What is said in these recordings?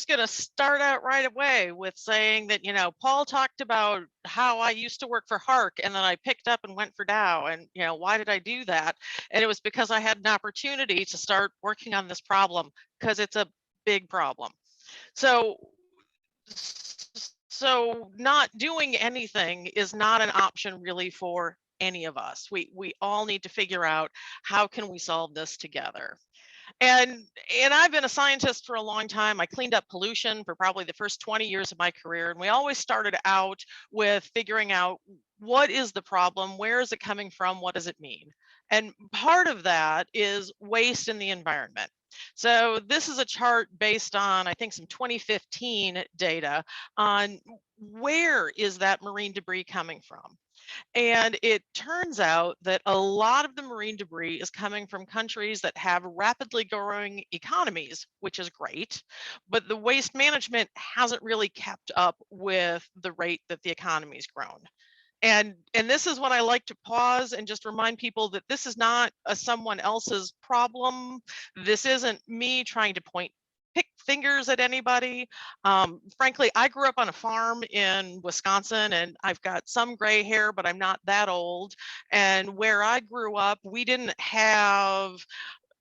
going to start out right away with saying that, Paul talked about how I used to work for Hark and then I picked up and went for Dow. And, why did I do that? And it was because I had an opportunity to start working on this problem because it's a big problem. So, so not doing anything is not an option really for any of us. We all need to figure out how can we solve this together. And I've been a scientist for a long time. I cleaned up pollution for probably the first 20 years of my career. And we always started out with figuring out what is the problem, where is it coming from, what does it mean? And part of that is waste in the environment. So this is a chart based on, I think, some 2015 data on where is that marine debris coming from. And it turns out that a lot of the marine debris is coming from countries that have rapidly growing economies, which is great, but the waste management hasn't really kept up with the rate that the economy's grown. And this is when I like to pause and just remind people that this is not someone else's problem. This isn't me trying to pick fingers at anybody. Frankly, I grew up on a farm in Wisconsin and I've got some gray hair, but I'm not that old. And where I grew up, we didn't have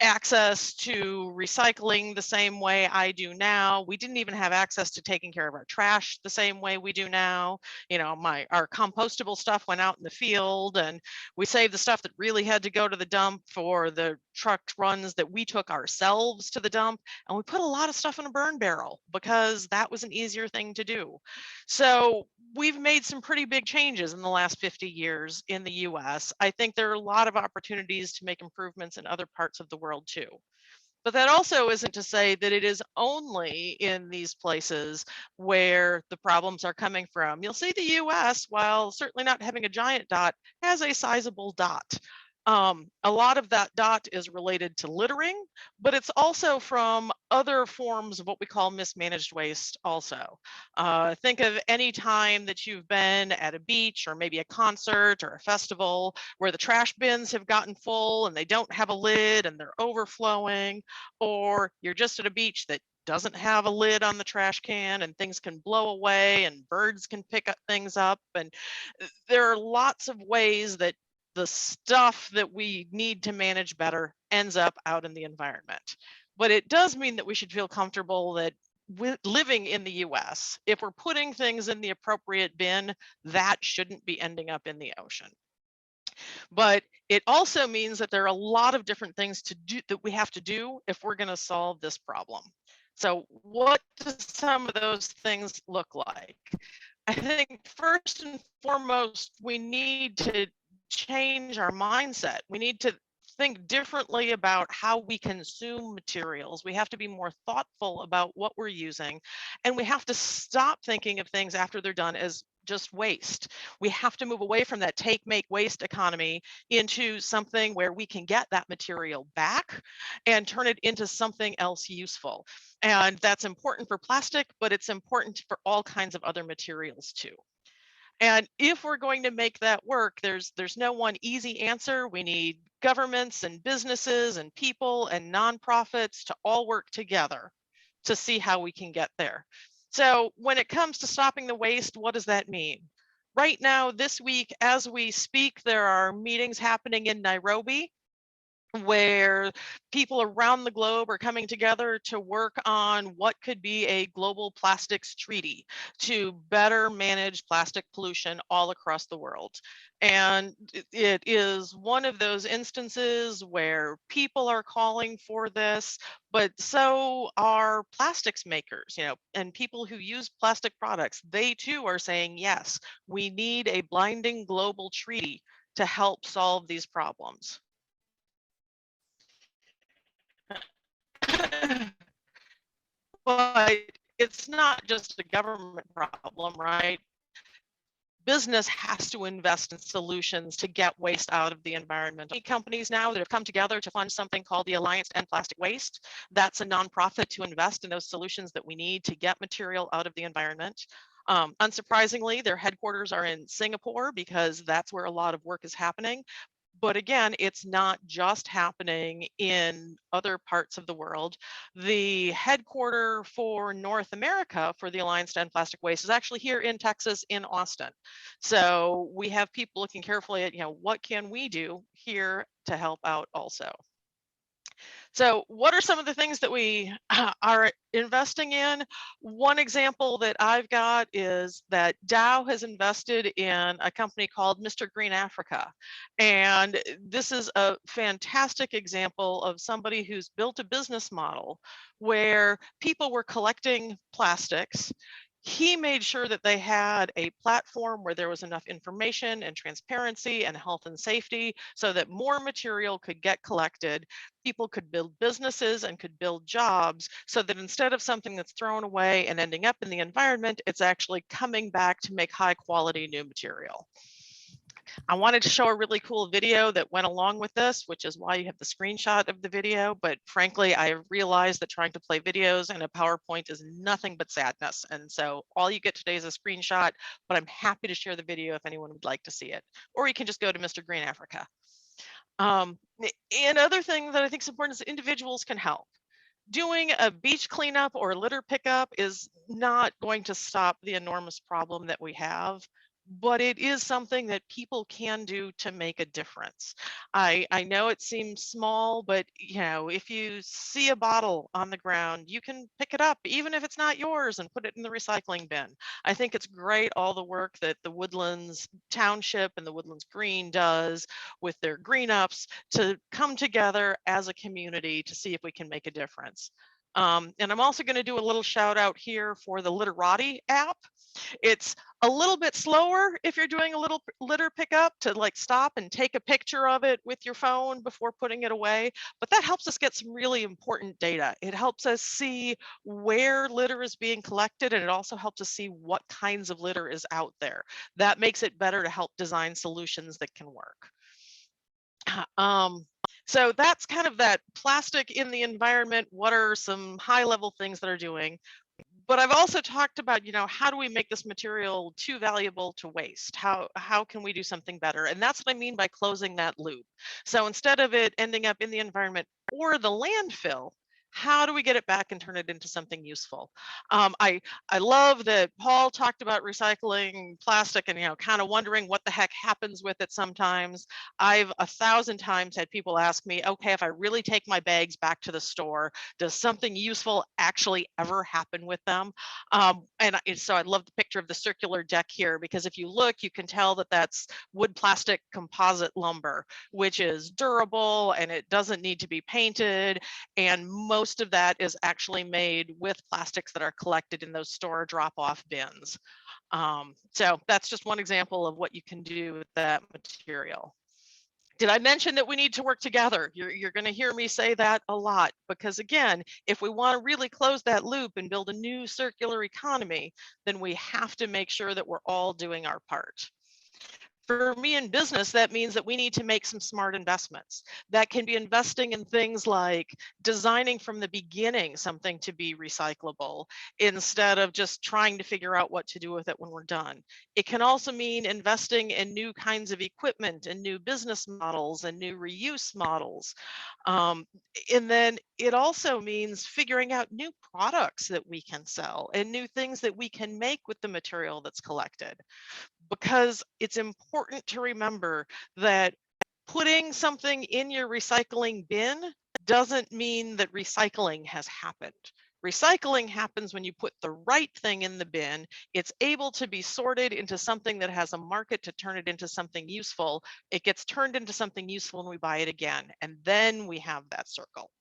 access to recycling the same way I do now. We didn't even have access to taking care of our trash the same way we do now. Our compostable stuff went out in the field and we saved the stuff that really had to go to the dump for the truck runs that we took ourselves to the dump. And we put a lot of stuff in a burn barrel because that was an easier thing to do. So we've made some pretty big changes in the last 50 years in the US. I think there are a lot of opportunities to make improvements in other parts of the world too. But that also isn't to say that it is only in these places where the problems are coming from. You'll see the US, while certainly not having a giant dot, has a sizable dot. A lot of that dot is related to littering, but it's also from other forms of what we call mismanaged waste also. Think of any time that you've been at a beach or maybe a concert or a festival where the trash bins have gotten full and they don't have a lid and they're overflowing, or you're just at a beach that doesn't have a lid on the trash can and things can blow away and birds can pick up things up. And there are lots of ways that the stuff that we need to manage better ends up out in the environment. But it does mean that we should feel comfortable that living in the US, if we're putting things in the appropriate bin, that shouldn't be ending up in the ocean. But it also means that there are a lot of different things to do that we have to do if we're going to solve this problem. So what do some of those things look like? I think first and foremost, we need to change our mindset. We need to think differently about how we consume materials. We have to be more thoughtful about what we're using, and we have to stop thinking of things after they're done as just waste. We have to move away from that take, make, waste economy into something where we can get that material back and turn it into something else useful. And that's important for plastic, but it's important for all kinds of other materials too. And if we're going to make that work, there's no one easy answer. We need governments and businesses and people and nonprofits to all work together to see how we can get there. So when it comes to stopping the waste, what does that mean? Right now, this week, as we speak, there are meetings happening in Nairobi where people around the globe are coming together to work on what could be a global plastics treaty to better manage plastic pollution all across the world. And it is one of those instances where people are calling for this, but so are plastics makers, and people who use plastic products. They too are saying, yes, we need a binding global treaty to help solve these problems. But it's not just a government problem, right? Business has to invest in solutions to get waste out of the environment. Many companies now that have come together to fund something called the Alliance to End Plastic Waste. That's a nonprofit to invest in those solutions that we need to get material out of the environment. Unsurprisingly, their headquarters are in Singapore because that's where a lot of work is happening. But again, it's not just happening in other parts of the world. The headquarter for North America for the Alliance to End Plastic Waste is actually here in Texas, in Austin. So we have people looking carefully at, what can we do here to help out also. So what are some of the things that we are investing in? One example that I've got is that Dow has invested in a company called Mr. Green Africa. And this is a fantastic example of somebody who's built a business model where people were collecting plastics. He made sure that they had a platform where there was enough information and transparency and health and safety so that more material could get collected. People could build businesses and could build jobs so that instead of something that's thrown away and ending up in the environment, it's actually coming back to make high quality new material. I wanted to show a really cool video that went along with this, which is why you have the screenshot of the video. But frankly, I have realized that trying to play videos in a PowerPoint is nothing but sadness. And so all you get today is a screenshot, but I'm happy to share the video if anyone would like to see it. Or you can just go to Mr. Green Africa. And other thing that I think is important is individuals can help. Doing a beach cleanup or litter pickup is not going to stop the enormous problem that we have, but it is something that people can do to make a difference. I know it seems small, but if you see a bottle on the ground, you can pick it up, even if it's not yours, and put it in the recycling bin. I think it's great all the work that the Woodlands Township and the Woodlands Green does with their green ups to come together as a community to see if we can make a difference. And I'm also going to do a little shout out here for the Literati app. It's a little bit slower if you're doing a little litter pickup to stop and take a picture of it with your phone before putting it away. But that helps us get some really important data. It helps us see where litter is being collected, and it also helps us see what kinds of litter is out there. That makes it better to help design solutions that can work. So that's kind of that plastic in the environment. What are some high level things that are doing? But I've also talked about, how do we make this material too valuable to waste? How can we do something better? And that's what I mean by closing that loop. So instead of it ending up in the environment or the landfill, how do we get it back and turn it into something useful? I love that Paul talked about recycling plastic and kind of wondering what the heck happens with it sometimes. I've 1,000 times had people ask me, okay, if I really take my bags back to the store, does something useful actually ever happen with them? So I love the picture of the circular deck here, because if you look, you can tell that that's wood plastic composite lumber, which is durable and it doesn't need to be painted. And most of that is actually made with plastics that are collected in those store drop-off bins. So that's just one example of what you can do with that material. Did I mention that we need to work together? You're going to hear me say that a lot, because again, if we want to really close that loop and build a new circular economy, then we have to make sure that we're all doing our part. For me in business, that means that we need to make some smart investments. That can be investing in things like designing from the beginning something to be recyclable instead of just trying to figure out what to do with it when we're done. It can also mean investing in new kinds of equipment and new business models and new reuse models. Um, and then it also means figuring out new products that we can sell and new things that we can make with the material that's collected, because it's important to remember that putting something in your recycling bin doesn't mean that recycling has happened. Recycling happens when you put the right thing in the bin. It's able to be sorted into something that has a market to turn it into something useful. It gets turned into something useful when we buy it again, and then we have that circle.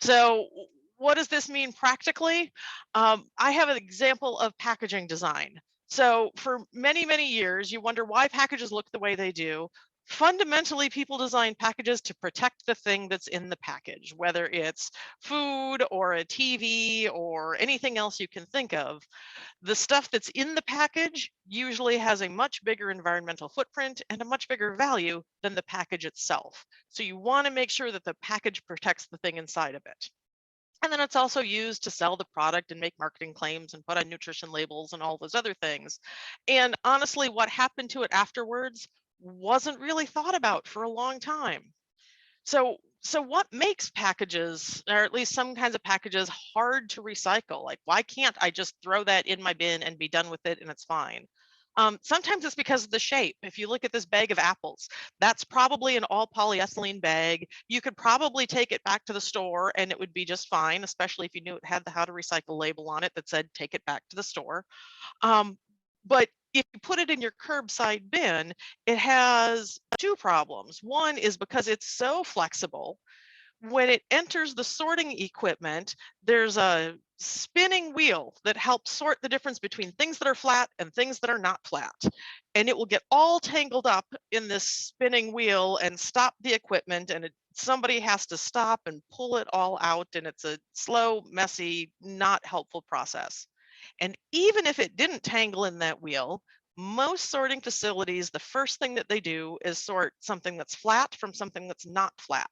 So what does this mean practically? I have an example of packaging design. So for many, many years, you wonder why packages look the way they do. Fundamentally, people design packages to protect the thing that's in the package, whether it's food or a TV or anything else you can think of. The stuff that's in the package usually has a much bigger environmental footprint and a much bigger value than the package itself. So you want to make sure that the package protects the thing inside of it. And then it's also used to sell the product and make marketing claims and put on nutrition labels and all those other things. And honestly, what happened to it afterwards wasn't really thought about for a long time. So what makes packages, or at least some kinds of packages, hard to recycle? Like, why can't I just throw that in my bin and be done with it and it's fine? Sometimes it's because of the shape. If you look at this bag of apples, that's probably an all polyethylene bag. You could probably take it back to the store and it would be just fine, especially if you knew it had the how to recycle label on it that said take it back to the store. Um, but if you put it in your curbside bin, it has two problems. One is because it's so flexible, when it enters the sorting equipment, there's a spinning wheel that helps sort the difference between things that are flat and things that are not flat. And it will get all tangled up in this spinning wheel and stop the equipment. And somebody has to stop and pull it all out. And it's a slow, messy, not helpful process. And even if it didn't tangle in that wheel, most sorting facilities, the first thing that they do is sort something that's flat from something that's not flat.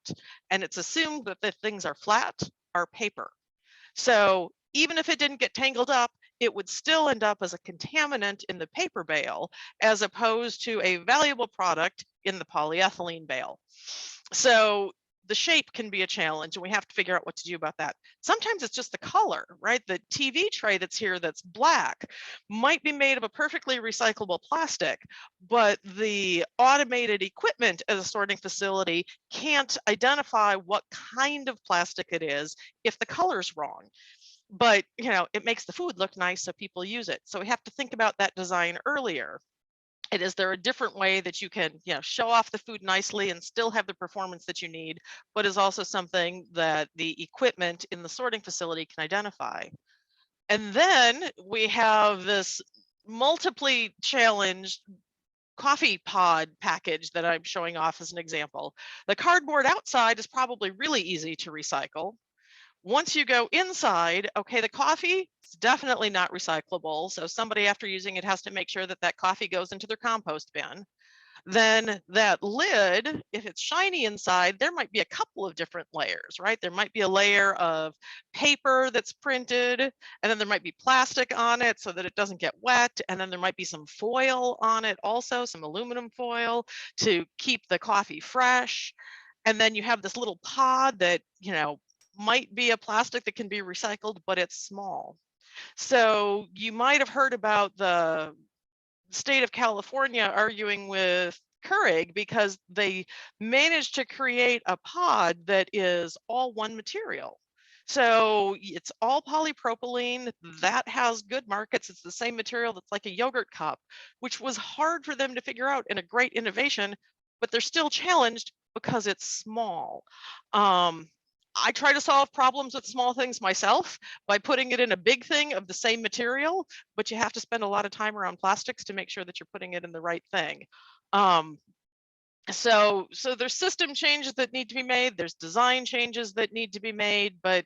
And it's assumed that the things are flat are paper. So even if it didn't get tangled up, it would still end up as a contaminant in the paper bale, as opposed to a valuable product in the polyethylene bale. So the shape can be a challenge, and we have to figure out what to do about that. Sometimes it's just the color, right? The TV tray that's here that's black might be made of a perfectly recyclable plastic, but the automated equipment at a sorting facility can't identify what kind of plastic it is if the color's wrong. But it makes the food look nice, so people use it. So we have to think about that design earlier. And is there a different way that you can, show off the food nicely and still have the performance that you need, but is also something that the equipment in the sorting facility can identify? And then we have this multiply challenged coffee pod package that I'm showing off as an example. The cardboard outside is probably really easy to recycle. Once you go inside, okay, the coffee is definitely not recyclable. So somebody after using it has to make sure that that coffee goes into their compost bin. Then that lid, if it's shiny inside, there might be a couple of different layers, right? There might be a layer of paper that's printed, and then there might be plastic on it so that it doesn't get wet. And then there might be some foil on it also, some aluminum foil to keep the coffee fresh. And then you have this little pod that, might be a plastic that can be recycled, but it's small. So you might have heard about the state of California arguing with Keurig because they managed to create a pod that is all one material. So it's all polypropylene. That has good markets. It's the same material that's like a yogurt cup, which was hard for them to figure out and a great innovation, but they're still challenged because it's small. I try to solve problems with small things myself by putting it in a big thing of the same material, but you have to spend a lot of time around plastics to make sure that you're putting it in the right thing. Um, so there's system changes that need to be made. There's design changes that need to be made, but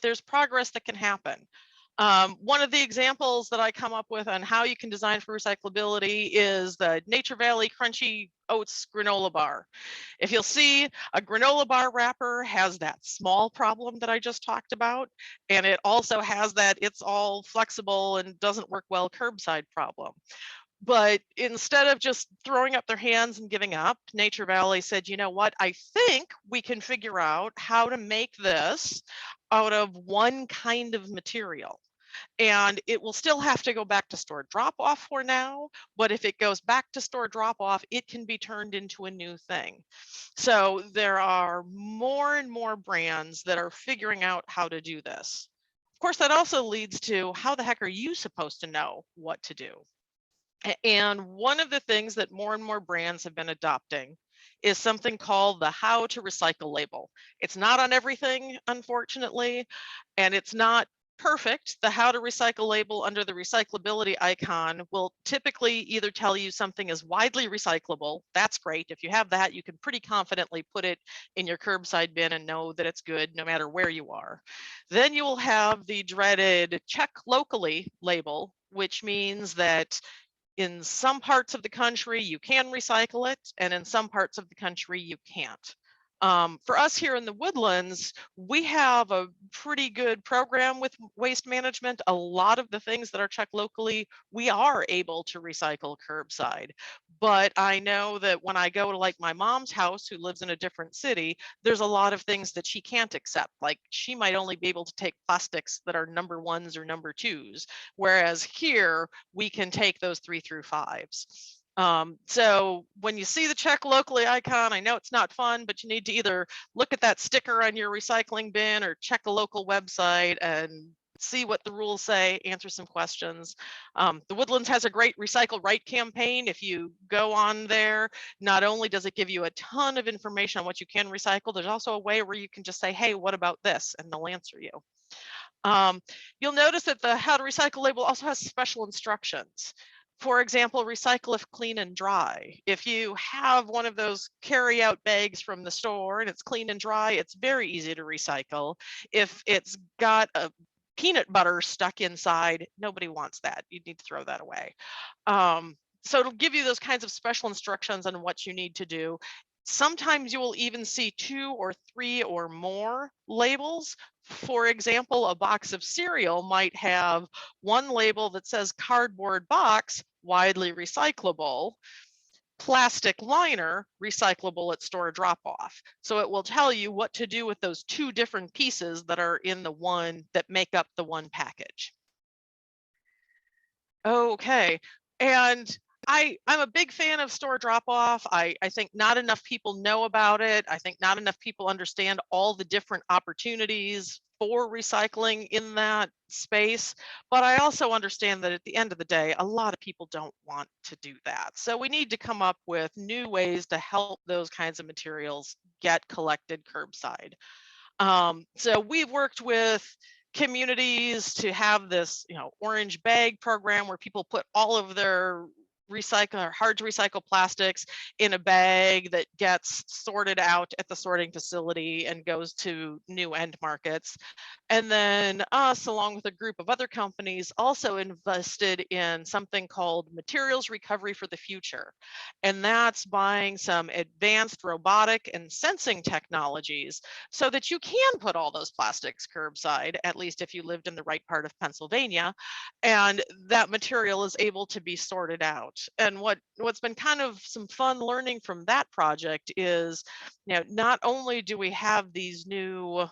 there's progress that can happen. One of the examples that I come up with on how you can design for recyclability is the Nature Valley Crunchy Oats granola bar. If you'll see, a granola bar wrapper has that small problem that I just talked about, and it also has that it's all flexible and doesn't work well curbside problem. But instead of just throwing up their hands and giving up, Nature Valley said, you know what, I think we can figure out how to make this out of one kind of material. And it will still have to go back to store drop off for now, but if it goes back to store drop off, it can be turned into a new thing. So there are more and more brands that are figuring out how to do this. Of course, that also leads to how the heck are you supposed to know what to do? And one of the things that more and more brands have been adopting is something called the how to recycle label. It's not on everything, unfortunately, and it's not perfect. The how to recycle label under the recyclability icon will typically either tell you something is widely recyclable. That's great. If you have that, you can pretty confidently put it in your curbside bin and know that it's good no matter where you are. Then you will have the dreaded check locally label, which means that in some parts of the country you can recycle it and in some parts of the country you can't. For us here in the Woodlands, we have a pretty good program with waste management. A lot of the things that are checked locally, we are able to recycle curbside. But I know that when I go to like my mom's house, who lives in a different city, there's a lot of things that she can't accept. Like she might only be able to take plastics that are number ones or number twos, whereas here we can take those 3 through 5s. So when you see the check locally icon, I know it's not fun, but you need to either look at that sticker on your recycling bin or check a local website and see what the rules say, answer some questions. The Woodlands has a great Recycle Right campaign. If you go on there, not only does it give you a ton of information on what you can recycle, there's also a way where you can just say, hey, what about this? And they'll answer you. You'll notice that the How to Recycle label also has special instructions. For example, recycle if clean and dry. If you have one of those carry out bags from the store and it's clean and dry, it's very easy to recycle. If it's got a peanut butter stuck inside, nobody wants that. You need to throw that away. So it'll give you those kinds of special instructions on what you need to do. Sometimes you will even see 2 or 3 or more labels. For example, a box of cereal might have one label that says cardboard box, widely recyclable, plastic liner, recyclable at store drop off. So it will tell you what to do with those 2 different pieces that are in the one that make up the one package. Okay. And I'm a big fan of store drop off. I think not enough people know about it. I think not enough people understand all the different opportunities for recycling in that space. But I also understand that at the end of the day, a lot of people don't want to do that. So we need to come up with new ways to help those kinds of materials get collected curbside. So we've worked with communities to have this, orange bag program where people put all of their recycle or hard to recycle plastics in a bag that gets sorted out at the sorting facility and goes to new end markets. And then us, along with a group of other companies, also invested in something called Materials Recovery for the Future. And that's buying some advanced robotic and sensing technologies so that you can put all those plastics curbside, at least if you lived in the right part of Pennsylvania, and that material is able to be sorted out. And what's been kind of some fun learning from that project is, not only do we have these new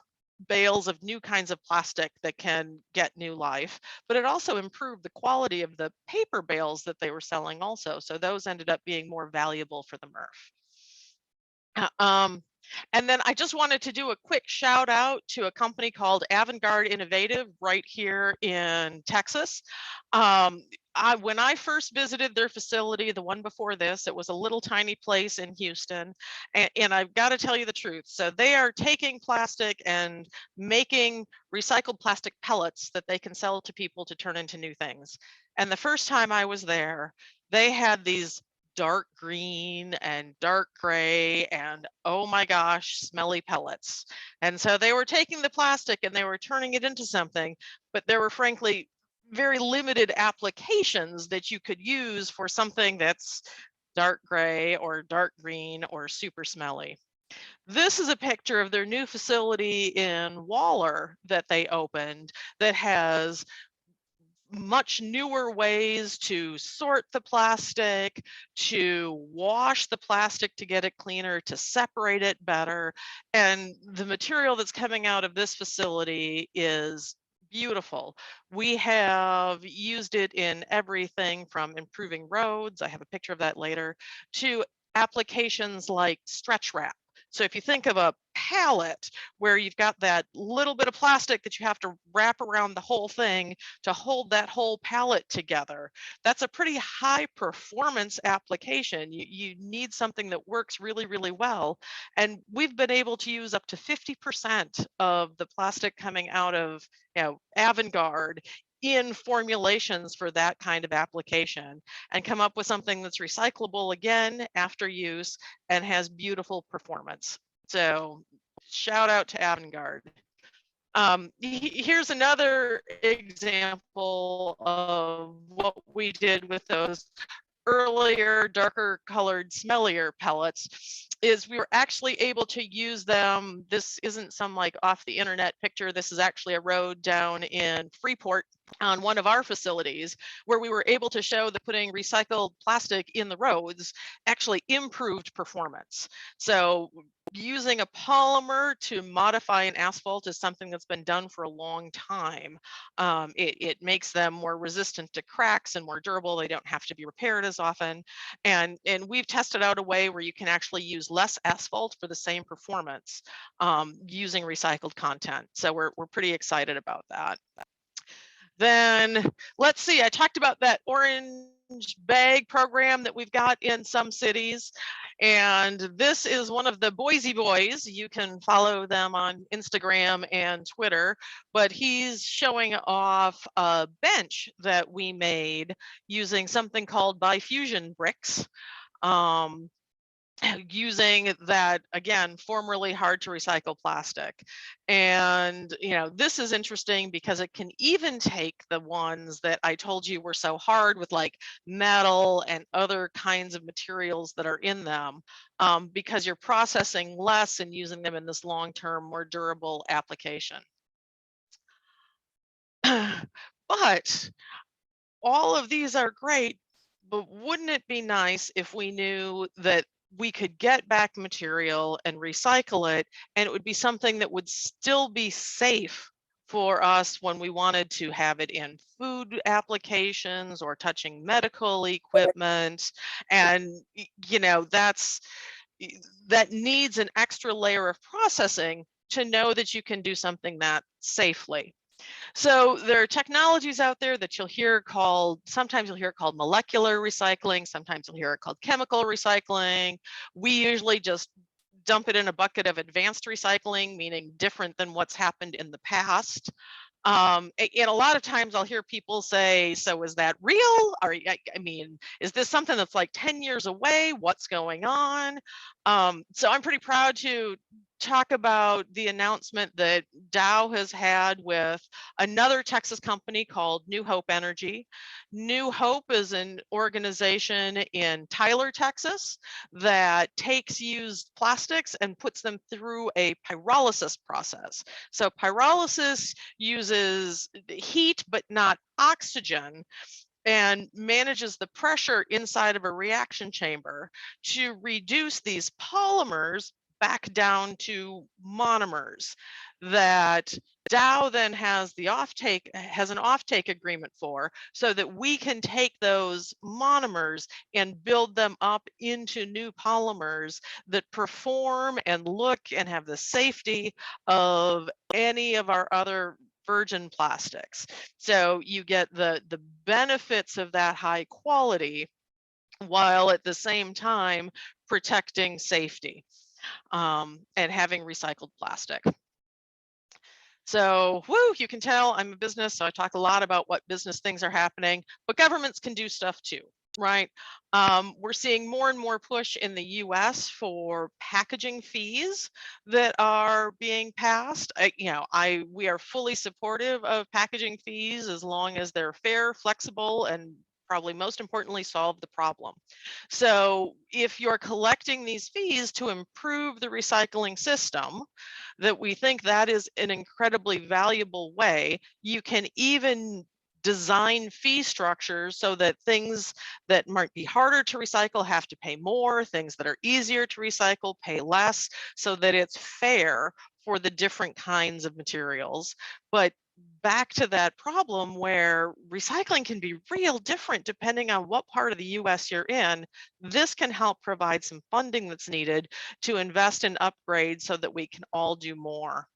bales of new kinds of plastic that can get new life, but it also improved the quality of the paper bales that they were selling also. So those ended up being more valuable for the MRF. And then I just wanted to do a quick shout out to a company called Avant-Garde Innovative right here in Texas. When I first visited their facility, the one before this, it was a little tiny place in Houston. And I've got to tell you the truth. So they are taking plastic and making recycled plastic pellets that they can sell to people to turn into new things. And the first time I was there, they had these dark green and dark gray and, oh my gosh, smelly pellets. And so they were taking the plastic and they were turning it into something, but there were frankly very limited applications that you could use for something that's dark gray or dark green or super smelly. This is a picture of their new facility in Waller that they opened that has much newer ways to sort the plastic, to wash the plastic to get it cleaner, to separate it better. And the material that's coming out of this facility is beautiful. We have used it in everything from improving roads, I have a picture of that later, to applications like stretch wrap. So if you think of a pallet where you've got that little bit of plastic that you have to wrap around the whole thing to hold that whole pallet together, that's a pretty high performance application. You need something that works really, really well. And we've been able to use up to 50% of the plastic coming out of Avant-Garde in formulations for that kind of application and come up with something that's recyclable again after use and has beautiful performance. So shout out to Avant-Garde. Here's another example of what we did with those earlier, darker colored, smellier pellets, is we were actually able to use them. This isn't some like off the internet picture. This is actually a road down in Freeport on one of our facilities where we were able to show that putting recycled plastic in the roads actually improved performance. So using a polymer to modify an asphalt is something that's been done for a long time. It makes them more resistant to cracks and more durable. They don't have to be repaired as often. And we've tested out a way where you can actually use less asphalt for the same performance using recycled content. So we're pretty excited about that. Then let's see, I talked about that orange bag program that we've got in some cities. And this is one of the Boise boys. You can follow them on Instagram and Twitter, but he's showing off a bench that we made using something called bifusion bricks. Um, using that, again, formerly hard to recycle plastic. And this is interesting because it can even take the ones that I told you were so hard with like metal and other kinds of materials that are in them, because you're processing less and using them in this long-term, more durable application. But all of these are great, but wouldn't it be nice if we knew that we could get back material and recycle it, and it would be something that would still be safe for us when we wanted to have it in food applications or touching medical equipment. And that needs an extra layer of processing to know that you can do something that safely. So there are technologies out there that sometimes you'll hear it called molecular recycling, sometimes you'll hear it called chemical recycling. We usually just dump it in a bucket of advanced recycling, meaning different than what's happened in the past. And a lot of times I'll hear people say, so is that real? I mean, is this something that's like 10 years away? What's going on? So I'm pretty proud to talk about the announcement that Dow has had with another Texas company called New Hope Energy. New Hope is an organization in Tyler, Texas, that takes used plastics and puts them through a pyrolysis process. So pyrolysis uses heat but not oxygen and manages the pressure inside of a reaction chamber to reduce these polymers back down to monomers that Dow then has an offtake agreement for, so that we can take those monomers and build them up into new polymers that perform and look and have the safety of any of our other virgin plastics. So you get the benefits of that high quality while at the same time protecting safety, and having recycled plastic. So, you can tell I'm a business, so I talk a lot about what business things are happening, but governments can do stuff too, right? We're seeing more and more push in the US for packaging fees that are being passed. We are fully supportive of packaging fees as long as they're fair, flexible, and probably most importantly, solve the problem. So if you're collecting these fees to improve the recycling system, that we think that is an incredibly valuable way. You can even design fee structures so that things that might be harder to recycle have to pay more, things that are easier to recycle pay less, so that it's fair for the different kinds of materials. But back to that problem where recycling can be real different depending on what part of the US you're in, this can help provide some funding that's needed to invest in upgrades so that we can all do more.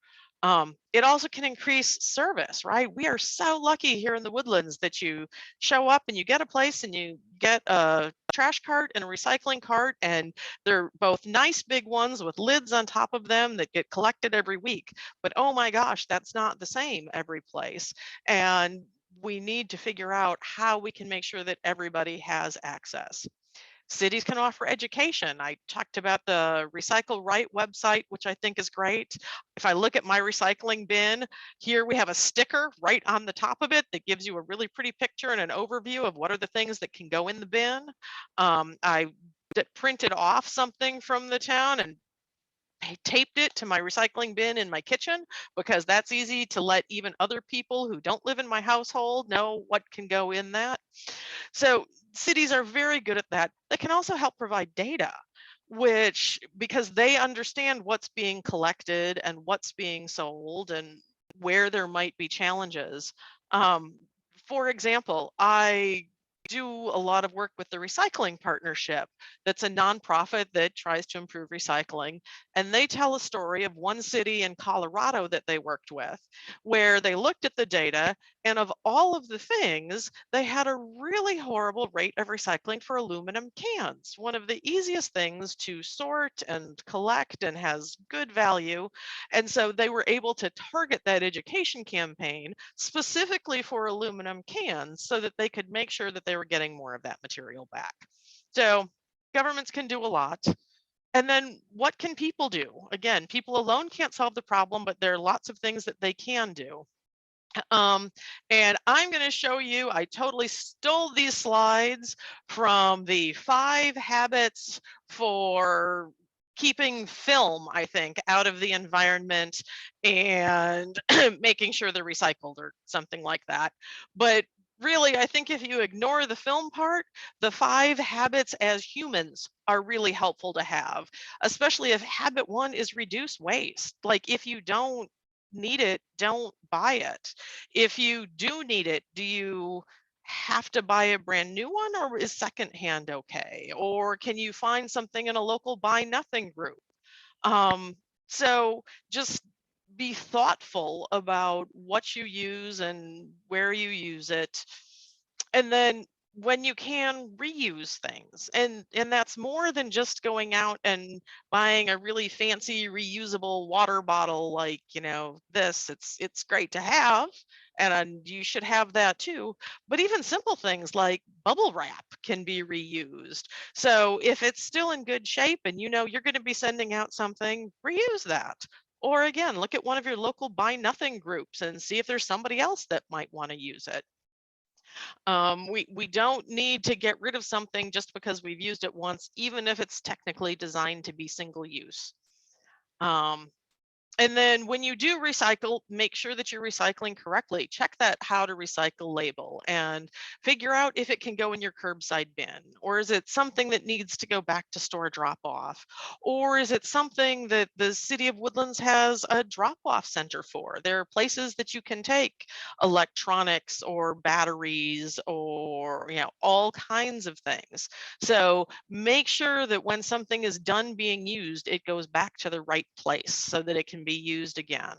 It also can increase service, right? We are so lucky here in the Woodlands that you show up and you get a place and you get a trash cart and a recycling cart, and they're both nice big ones with lids on top of them that get collected every week. But oh my gosh, that's not the same every place. And we need to figure out how we can make sure that everybody has access. Cities can offer education. I talked about the Recycle Right website, which I think is great. If I look at my recycling bin, here we have a sticker right on the top of it that gives you a really pretty picture and an overview of what are the things that can go in the bin. I printed off something from the town and I taped it to my recycling bin in my kitchen because that's easy to let even other people who don't live in my household know what can go in that. So cities are very good at that. They can also help provide data, which because they understand what's being collected and what's being sold and where there might be challenges. Um, for example, I do a lot of work with the Recycling Partnership. That's a nonprofit that tries to improve recycling. And they tell a story of one city in Colorado that they worked with, where they looked at the data and of all of the things, they had a really horrible rate of recycling for aluminum cans, one of the easiest things to sort and collect and has good value. And so they were able to target that education campaign specifically for aluminum cans so that they could make sure that they were getting more of that material back. So governments can do a lot. And then what can people do? Again, people alone can't solve the problem, but there are lots of things that they can do. Um, and I'm going to show you, I totally stole these slides from the 5 habits for keeping film, I think, out of the environment and making sure they're recycled or something like that. But really, I think if you ignore the film part, the 5 habits as humans are really helpful to have, especially if habit 1 is reduce waste. Like if you don't need it, don't buy it. If you do need it, do you have to buy a brand new one or is secondhand okay? Or can you find something in a local buy nothing group? Um, so just be thoughtful about what you use and where you use it. And then when you can reuse things and that's more than just going out and buying a really fancy reusable water bottle like this it's great to have and you should have that too, but even simple things like bubble wrap can be reused. So if it's still in good shape and you're going to be sending out something, reuse that. Or again, look at one of your local buy nothing groups and see if there's somebody else that might want to use it. We don't need to get rid of something just because we've used it once, even if it's technically designed to be single use. Um, and then when you do recycle, make sure that you're recycling correctly. Check that how to recycle label and figure out if it can go in your curbside bin, or is it something that needs to go back to store drop off, or is it something that the city of Woodlands has a drop off center for? There are places that you can take electronics or batteries or all kinds of things. So make sure that when something is done being used, it goes back to the right place so that it can be used again.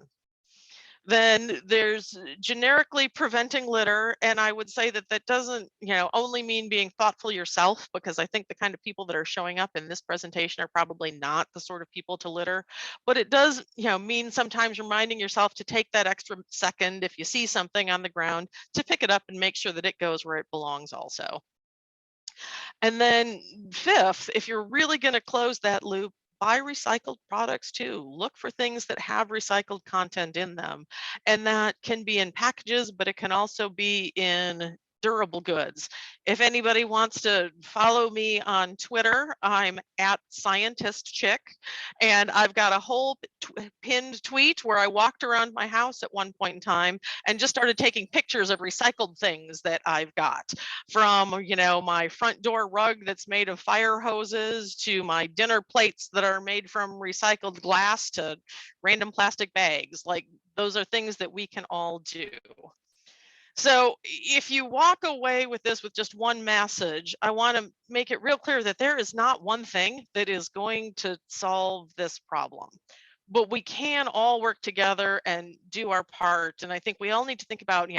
Then there's generically preventing litter. And I would say that that doesn't, only mean being thoughtful yourself, because I think the kind of people that are showing up in this presentation are probably not the sort of people to litter. But it does, mean sometimes reminding yourself to take that extra second if you see something on the ground to pick it up and make sure that it goes where it belongs also. And then fifth, if you're really going to close that loop, buy recycled products too. Look for things that have recycled content in them. And that can be in packages, but it can also be in durable goods. If anybody wants to follow me on Twitter, I'm at Scientist Chick, and I've got a whole pinned tweet where I walked around my house at one point in time and just started taking pictures of recycled things that I've got, from my front door rug that's made of fire hoses to my dinner plates that are made from recycled glass to random plastic bags. Like those are things that we can all do. So if you walk away with this with just one message, I want to make it real clear that there is not one thing that is going to solve this problem, but we can all work together and do our part. And I think we all need to think about,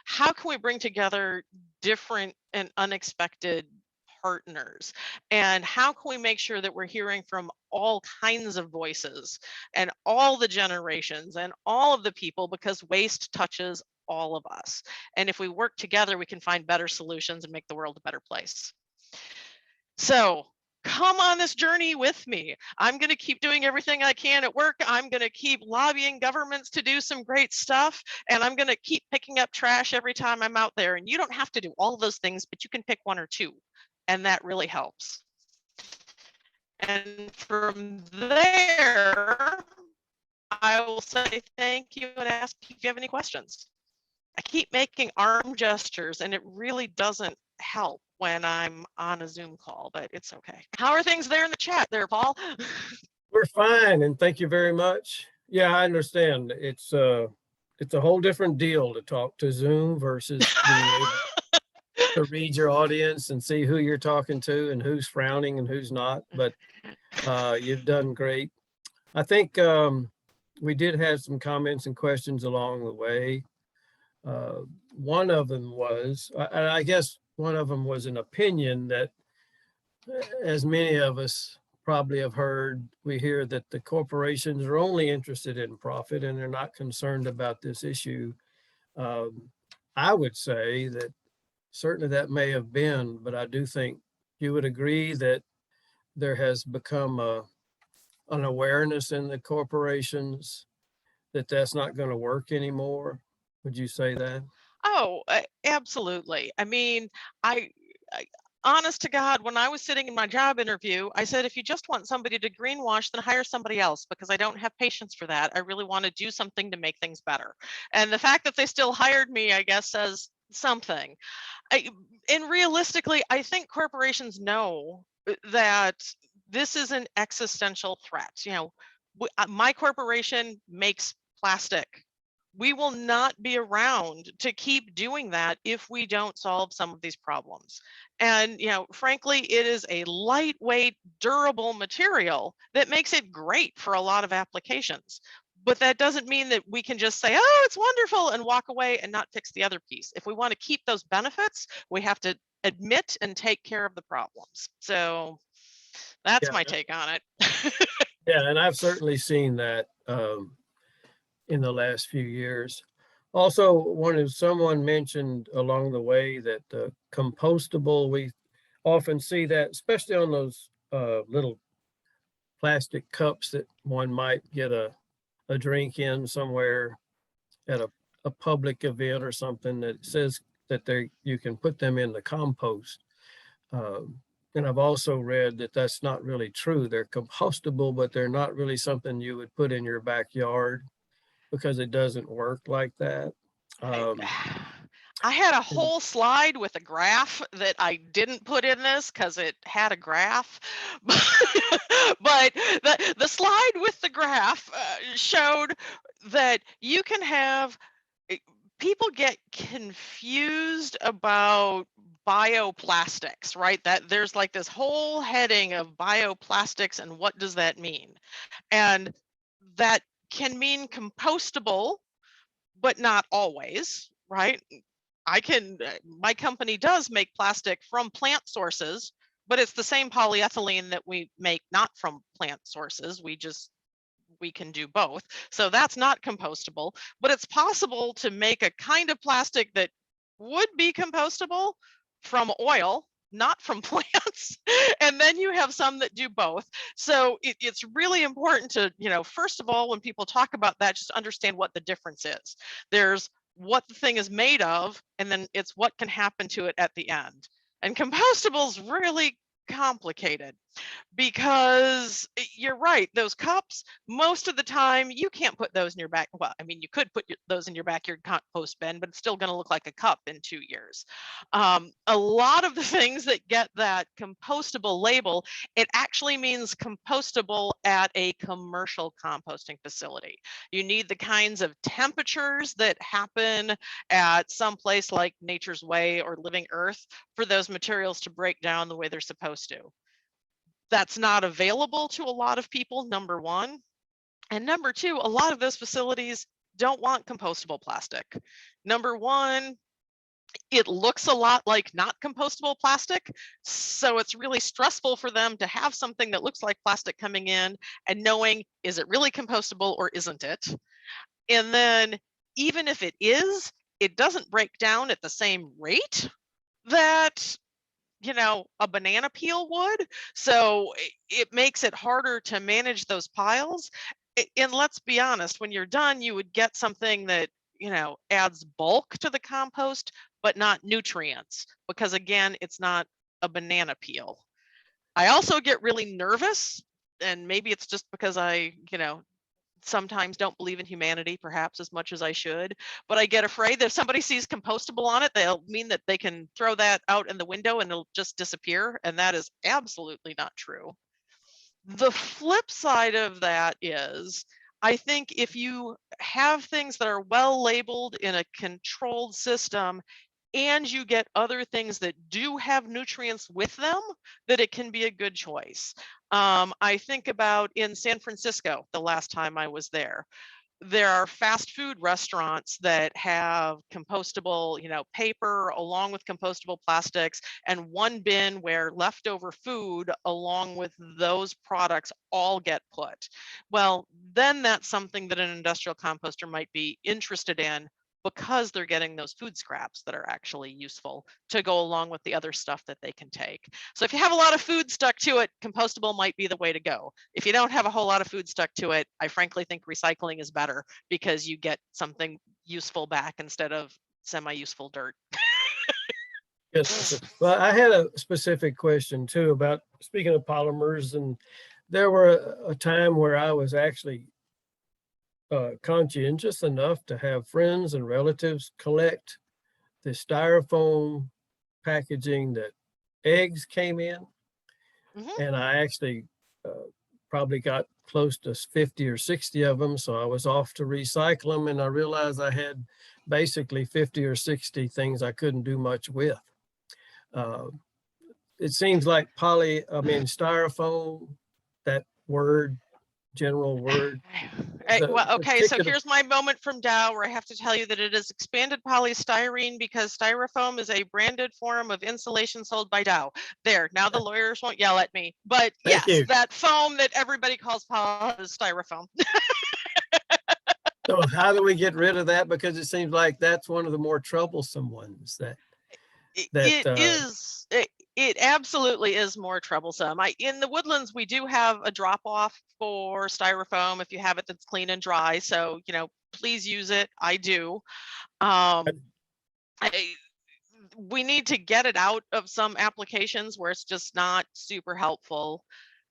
how can we bring together different and unexpected partners, and how can we make sure that we're hearing from all kinds of voices and all the generations and all of the people, because waste touches all of us. And if we work together, we can find better solutions and make the world a better place. So come on this journey with me. I'm going to keep doing everything I can at work. I'm going to keep lobbying governments to do some great stuff. And I'm going to keep picking up trash every time I'm out there. And you don't have to do all those things, but you can pick one or two. And that really helps. And from there, I will say thank you and ask if you have any questions. I keep making arm gestures and it really doesn't help when I'm on a Zoom call, but it's okay. How are things there in the chat there, Paul? We're fine, and thank you very much. Yeah, I understand. It's a whole different deal to talk to Zoom versus being able to read your audience and see who you're talking to and who's frowning and who's not. But you've done great. I think we did have some comments and questions along the way. One of them was, I guess one of them was an opinion that, as many of us probably have heard, we hear that the corporations are only interested in profit and they're not concerned about this issue. I would say that certainly that may have been, but I do think you would agree that there has become an awareness in the corporations that that's not going to work anymore. Would you say that? Oh, absolutely. I mean, I, honest to God, when I was sitting in my job interview, I said, if you just want somebody to greenwash, then hire somebody else because I don't have patience for that. I really want to do something to make things better. And the fact that they still hired me, I guess, says something. And realistically, I think corporations know that this is an existential threat. You know, my corporation makes plastic. We will not be around to keep doing that if we don't solve some of these problems. And, you know, frankly, it is a lightweight, durable material that makes it great for a lot of applications. But that doesn't mean that we can just say, oh, it's wonderful and walk away and not fix the other piece. If we want to keep those benefits, we have to admit and take care of the problems. So that's Yeah, my take on it. yeah, and I've certainly seen that in the last few years. Also, someone mentioned along the way that compostable, we often see that, especially on those little plastic cups that one might get a drink in somewhere at a public event or something that says that you can put them in the compost. And I've also read that that's not really true. They're compostable, but they're not really something you would put in your backyard because it doesn't work like that. I, Um, I had a and whole slide with a graph that I didn't put in this because it had a graph. But the slide with the graph showed that you can have people get confused about bioplastics, right? That there's like this whole heading of bioplastics and what does that mean? And that can mean compostable, but not always, right? My company does make plastic from plant sources, but it's the same polyethylene that we make not from plant sources. We can do both. So that's not compostable, but it's possible to make a kind of plastic that would be compostable from oil, not from plants. And then you have some that do both. So it's really important to, you know, first of all, when people talk about that, just understand what the difference is. There's what the thing is made of, and then it's what can happen to it at the end. And compostable is really complicated because you're right, those cups, most of the time you can't put those in your back. Well, I mean, you could put those in your backyard compost bin, but it's still going to look like a cup in 2 years. A lot of the things that get that compostable label, it actually means compostable at a commercial composting facility. You need the kinds of temperatures that happen at some place like Nature's Way or Living Earth for those materials to break down the way they're supposed to. That's not available to a lot of people, number one. And number two, a lot of those facilities don't want compostable plastic. Number one, it looks a lot like not compostable plastic. So it's really stressful for them to have something that looks like plastic coming in and knowing, is it really compostable or isn't it? And then even if it is, it doesn't break down at the same rate that a banana peel would. So it makes it harder to manage those piles. And let's be honest, when you're done, you would get something that, adds bulk to the compost, but not nutrients, because again, it's not a banana peel. I also get really nervous, and maybe it's just because I, sometimes don't believe in humanity perhaps as much as I should, but I get afraid that if somebody sees compostable on it, they'll mean that they can throw that out in the window and it'll just disappear. And that is absolutely not true. The flip side of that is, I think if you have things that are well labeled in a controlled system and you get other things that do have nutrients with them, that it can be a good choice. I think about in San Francisco, the last time I was there are fast food restaurants that have compostable, paper along with compostable plastics, and one bin where leftover food along with those products all get put. Well, then that's something that an industrial composter might be interested in, because they're getting those food scraps that are actually useful to go along with the other stuff that they can take. So if you have a lot of food stuck to it, compostable might be the way to go. If you don't have a whole lot of food stuck to it, I frankly think recycling is better, because you get something useful back instead of semi-useful dirt. Yes. Well, I had a specific question too about, speaking of polymers, and there were a time where I was actually conscientious enough to have friends and relatives collect the styrofoam packaging that eggs came in. Mhm. And I actually probably got close to 50 or 60 of them. So I was off to recycle them, and I realized I had basically 50 or 60 things I couldn't do much with. Uh, it seems like styrofoam, that word, general word, is a Well, okay, so particular. here's my moment from Dow where I have to tell you that it is expanded polystyrene, because styrofoam is a branded form of insulation sold by Dow. There, now the lawyers won't yell at me. But Thank yes, you. that foam that everybody calls poly is styrofoam. So how do we get rid of that? Because it seems like that's one of the more troublesome ones that It is. It absolutely is more troublesome. In the woodlands, we do have a drop off for styrofoam if you have it that's clean and dry. So, please use it. I do. Um, I, we need to get it out of some applications where it's just not super helpful.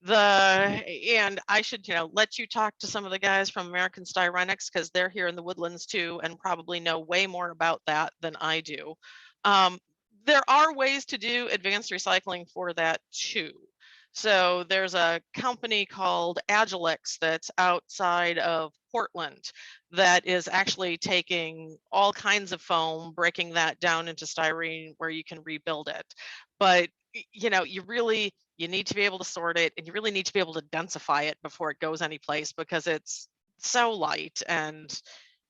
And I should, let you talk to some of the guys from American Styrenics, because they're here in the woodlands too and probably know way more about that than I do. Um, there are ways to do advanced recycling for that too. So there's a company called Agilex that's outside of Portland that is actually taking all kinds of foam, breaking that down into styrene where you can rebuild it. But you need to be able to sort it, and you really need to be able to densify it before it goes anyplace, because it's so light. And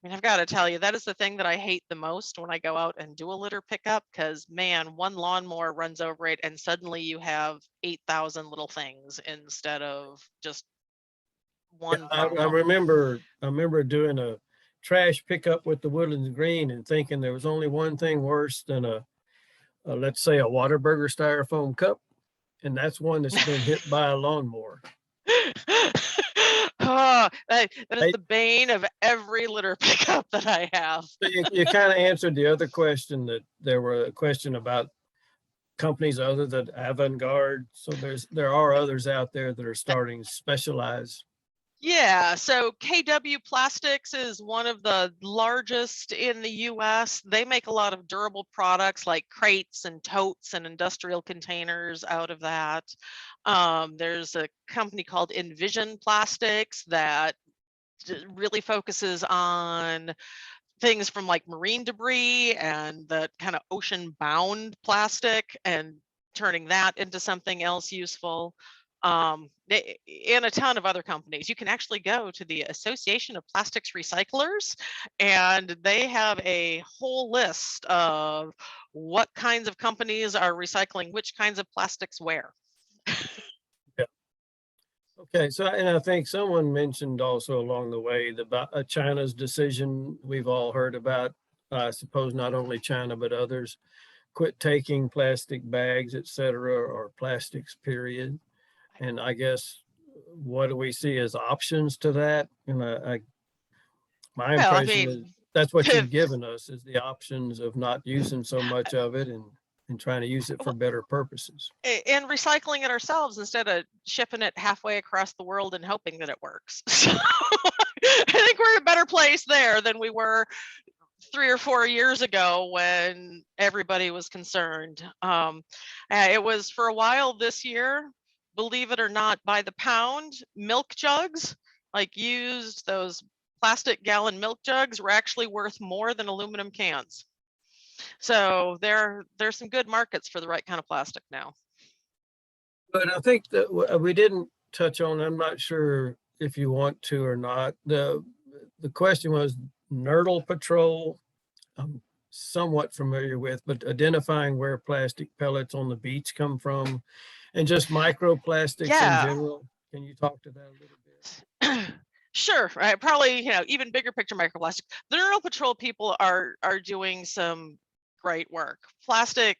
I've got to tell you, that is the thing that I hate the most when I go out and do a litter pickup, because man, one lawnmower runs over it and suddenly you have 8,000 little things instead of just one I problem. remember doing a trash pickup with the Woodlands Green and thinking there was only one thing worse than let's say a Whataburger styrofoam cup, and that's one that's been hit by a lawnmower. Oh, that is Hey, the bane of every litter pickup that I have. so you kind of answered the other question, that there were a question about companies other than Avant-Garde. So there are others out there that are starting to specialize. Yeah, so KW Plastics is one of the largest in the US. They make a lot of durable products like crates and totes and industrial containers out of that. There's a company called Envision Plastics that really focuses on things from like marine debris and the kind of ocean bound plastic and turning that into something else useful. And a ton of other companies. You can actually go to the Association of Plastics Recyclers, and they have a whole list of what kinds of companies are recycling which kinds of plastics where. Yeah. Okay, so, and I think someone mentioned also along the way about China's decision we've all heard about. I suppose not only China but others, quit taking plastic bags, et cetera, or plastics, period. And I guess, what do we see as options to that? And my Well, I impression is mean, that's what you've given us, is the options of not using so much of it and trying to use it for better purposes. and recycling it ourselves instead of shipping it halfway across the world and hoping that it works. So I think we're in a better place there than we were 3 or 4 years ago when everybody was concerned. It was for a while this year, believe it or not, by the pound, milk jugs, like used, those plastic gallon milk jugs were actually worth more than aluminum cans. So there's some good markets for the right kind of plastic now. But I think that we didn't touch on, I'm not sure if you want to or not. The question was Nurdle Patrol. I'm somewhat familiar with, but identifying where plastic pellets on the beach come from and just microplastics in Yeah. general. Can you talk to that a little bit? Sure, right. Probably, even bigger picture microplastic. The Neural Patrol people are doing some great work. Plastic,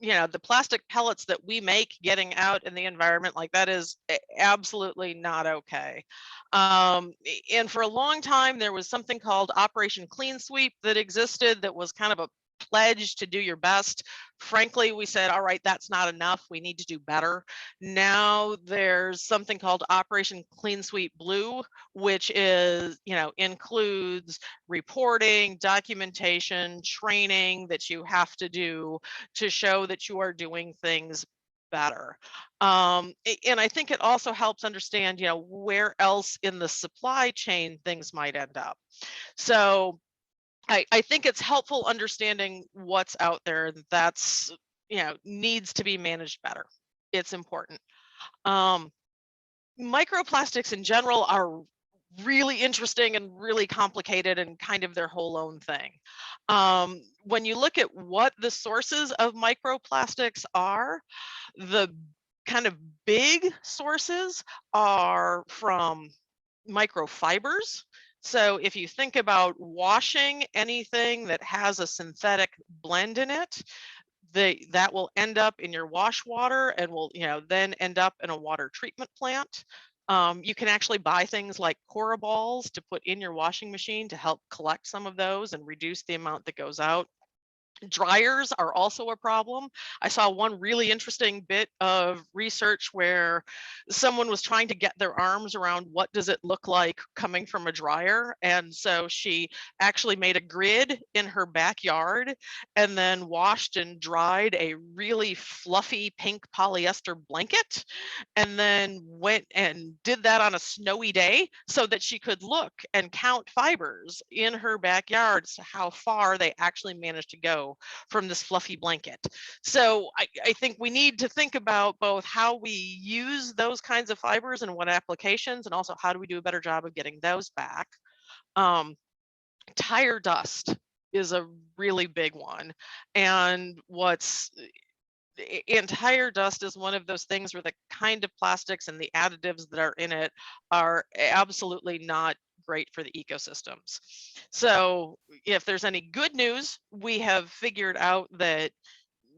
the plastic pellets that we make getting out in the environment like that is absolutely not okay. And for a long time, there was something called Operation Clean Sweep that existed that was kind of a pledge to do your best. Frankly, we said, all right, that's not enough. We need to do better. Now there's something called Operation Clean Sweep Blue, which is, includes reporting, documentation, training that you have to do to show that you are doing things better. And I think it also helps understand, where else in the supply chain things might end up. So I think it's helpful understanding what's out there that's, needs to be managed better. It's important. Um, Microplastics in general are really interesting and really complicated and kind of their whole own thing. When you look at what the sources of microplastics are, the kind of big sources are from microfibers. So if you think about washing anything that has a synthetic blend in it, that will end up in your wash water and will, then end up in a water treatment plant. You can actually buy things like Cora balls to put in your washing machine to help collect some of those and reduce the amount that goes out. Dryers are also a problem. I saw one really interesting bit of research where someone was trying to get their arms around what does it look like coming from a dryer. And so she actually made a grid in her backyard and then washed and dried a really fluffy pink polyester blanket and then went and did that on a snowy day so that she could look and count fibers in her backyard, so how far they actually managed to go from this fluffy blanket. So I think we need to think about both how we use those kinds of fibers and what applications, and also how do we do a better job of getting those back. Tire dust is a really big one. And tire dust is one of those things where the kind of plastics and the additives that are in it are absolutely not great for the ecosystems. So if there's any good news, we have figured out that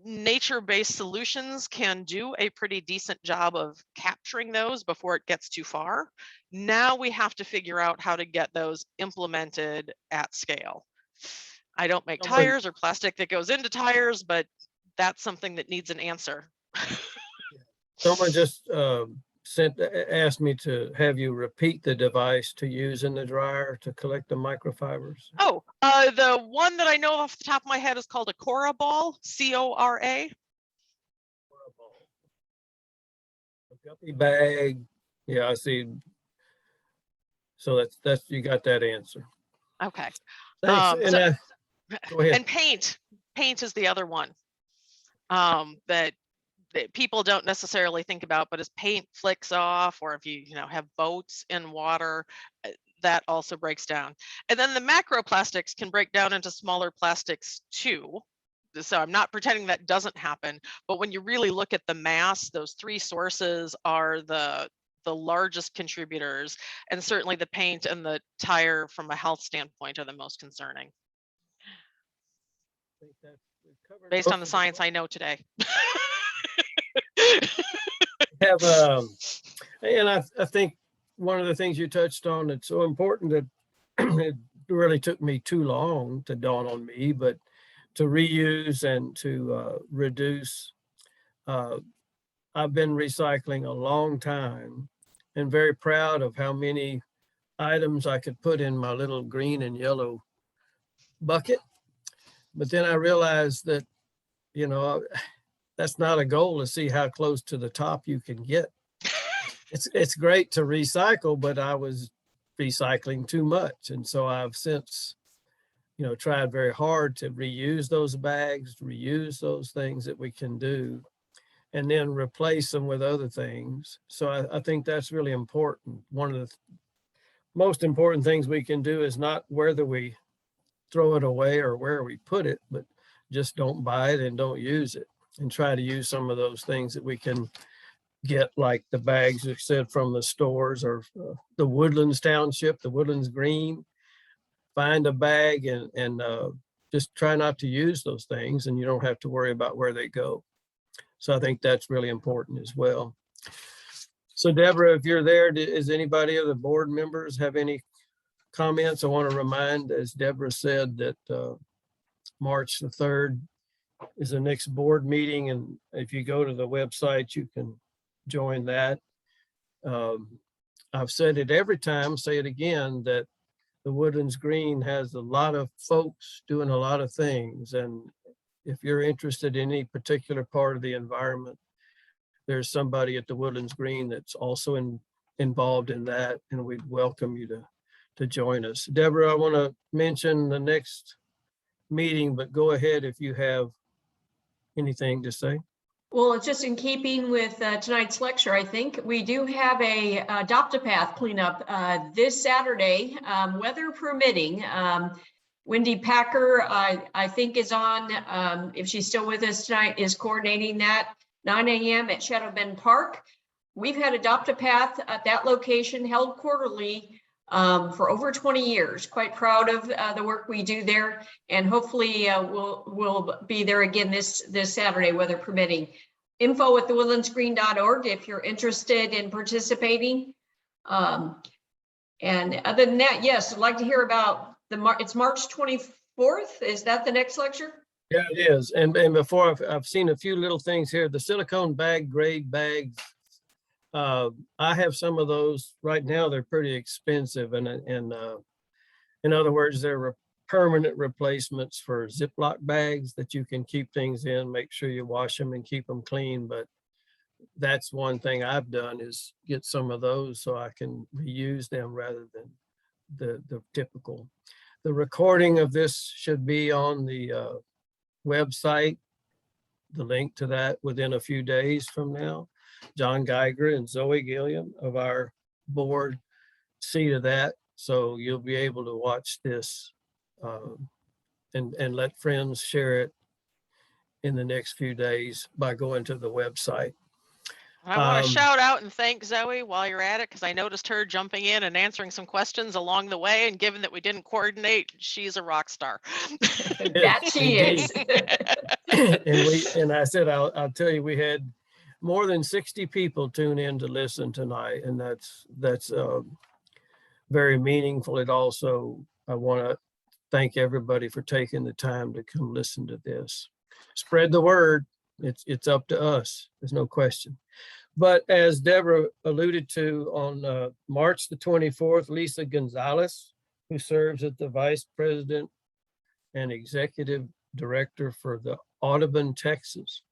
nature-based solutions can do a pretty decent job of capturing those before it gets too far. Now we have to figure out how to get those implemented at scale. I don't make Someone, tires or plastic that goes into tires, but that's something that needs an answer. someone just asked me to have you repeat the device to use in the dryer to collect the microfibers. Oh, the one that I know off the top of my head is called a Cora ball, C-O-R-A. A guppy bag. Yeah, I see. So that's you got that answer. Okay. Thanks. And go ahead. And paint is the other one that people don't necessarily think about, but as paint flicks off, or if you have boats in water, that also breaks down. And then the macroplastics can break down into smaller plastics too. So I'm not pretending that doesn't happen, but when you really look at the mass, those three sources are the largest contributors, and certainly the paint and the tire from a health standpoint are the most concerning. I think that based on the science I know today. Have and I think one of the things you touched on that's so important that it really took me too long to dawn on me, but to reuse and to reduce. I've been recycling a long time and very proud of how many items I could put in my little green and yellow bucket. But then I realized that, you know, that's not a goal to see how close to the top you can get. It's great to recycle, but I was recycling too much. And so I've since, you know, tried very hard to reuse those bags, reuse those things that we can do, and then replace them with other things. So I think that's really important. One of the most important things we can do is not whether we throw it away or where we put it, but just don't buy it and don't use it, and try to use some of those things that we can get, like the bags you said from the stores, or the Woodlands Township, the Woodlands Green. Find a bag and just try not to use those things, and you don't have to worry about where they go. So I think that's really important as well. So Deborah, if you're there, is anybody of the board members have any comments? I want to remind, as Deborah said, that March the 3rd is the next board meeting. And if you go to the website, you can join that. I've said it every time, say it again, that the Woodlands Green has a lot of folks doing a lot of things. And if you're interested in any particular part of the environment, there's somebody at the Woodlands Green that's also involved in that, and we'd welcome you to join us. Deborah, I want to mention the next meeting, but go ahead if you have anything to say. Well, it's just in keeping with tonight's lecture, I think. We do have a Adopt-A-Path cleanup this Saturday, weather permitting. Wendy Packer, I think, is on, if she's still with us tonight, is coordinating that, 9 a.m. at Shadow Bend Park. We've had Adopt-A-Path at that location held quarterly for over 20 years. Quite proud of the work we do there, and hopefully we'll be there again this Saturday, weather permitting. Info at thewoodlandsgreen.org if you're interested in participating. And other than that, yes, I'd like to hear about it's March 24th. Is that the next lecture? Yeah, it is. And before, I've seen a few little things here. The silicone bag grade bags. I have some of those right now. They're pretty expensive, and in other words, they're permanent replacements for Ziploc bags that you can keep things in. Make sure you wash them and keep them clean. But that's one thing I've done, is get some of those so I can reuse them rather than the typical. The recording of this should be on the website, the link to that, within a few days from now. John Geiger and Zoe Gilliam of our board see to that. So you'll be able to watch this and let friends share it in the next few days by going to the website. I want to shout out and thank Zoe while you're at it, because I noticed her jumping in and answering some questions along the way. And given that we didn't coordinate, she's a rock star. That she is. And I said, I'll tell you, we had more than 60 people tune in to listen tonight, and that's very meaningful. It also, I want to thank everybody for taking the time to come listen to this. Spread the word. It's up to us. There's no question. But as Deborah alluded to, on March the 24th, Lisa Gonzalez, who serves as the Vice President and Executive Director for the Audubon, Texas.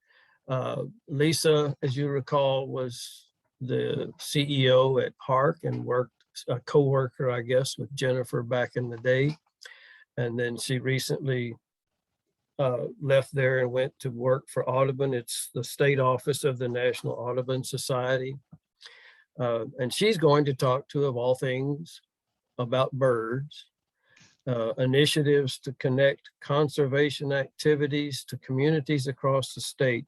Lisa, as you recall, was the CEO at Hark and worked a co-worker, I guess, with Jennifer back in the day. And then she recently left there and went to work for Audubon. It's the state office of the National Audubon Society. And she's going to talk to, of all things, about birds, initiatives to connect conservation activities to communities across the state.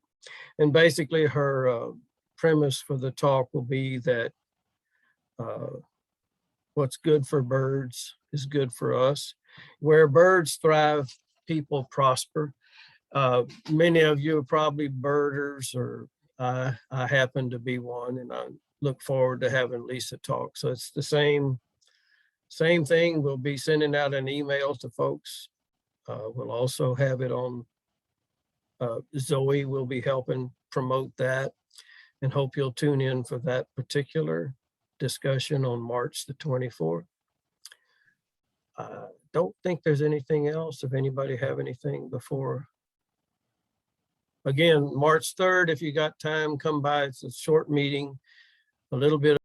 And basically her premise for the talk will be that what's good for birds is good for us. Where birds thrive, people prosper. Many of you are probably birders, or I happen to be one, and I look forward to having Lisa talk. So it's the same thing. We'll be sending out an email to folks. We'll also have it on, Zoe will be helping promote that, and hope you'll tune in for that particular discussion on March the 24th. Don't think there's anything else. If anybody have anything before. Again, March 3rd, if you got time, come by. It's a short meeting, a little bit